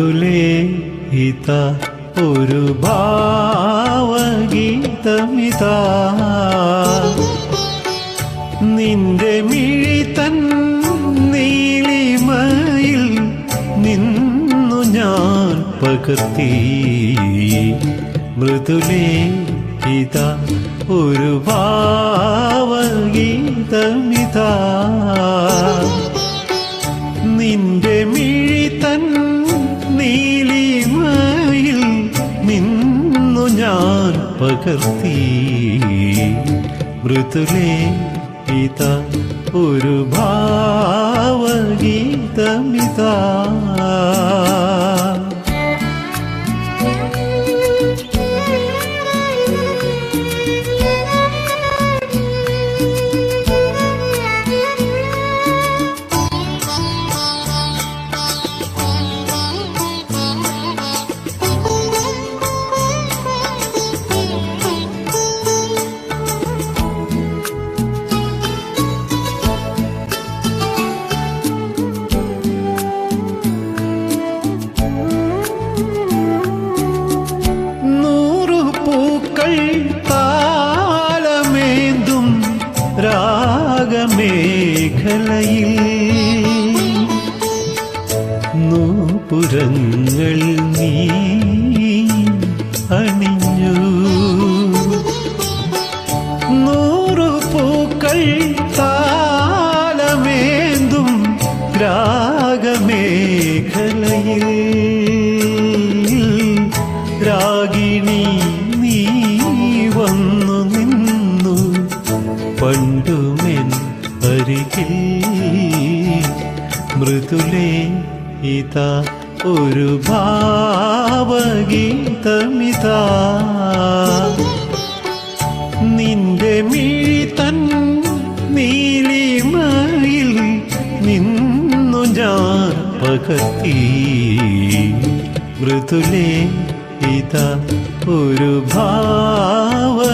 മൃദുലേ ഇതാ ഒരു ഭാവഗീതമിതാ നിന്റെ മിഴി തൻ നീലിമയിൽ നിന്നു ഞാൻ പകർത്തി മൃദുലേ ഇതാ ഒരു ഭാവഗീതമിതാ നിന്റെ മിഴി തൻ നീലിമയിൽ നിന്നു ഞാൻ പകർത്തി മൃദുലേ ഇതാ ഒരു ഭാവഗീതമിതാ താളമേന്തും രാഗമേഖലയിൽ നൂപുരങ്ങൾ നീ അണിഞ്ഞു നൂറു പൂക്കൾ താളമേന്തും രാഗമേഖലയിൽ രാഗിണി നീ വന്നു നിന്നു പണ്ടുമെൻ അരികിൽ മൃദുലേ ഇതാ ഒരു ഭാവഗീതമിതാ നിന്റെ മിഴി തൻ നീലിമയിൽ നിന്നു ഞാൻ പകർത്തി മൃദുലേ ഇതാ ഒരു ഭാവഗീതമിതാ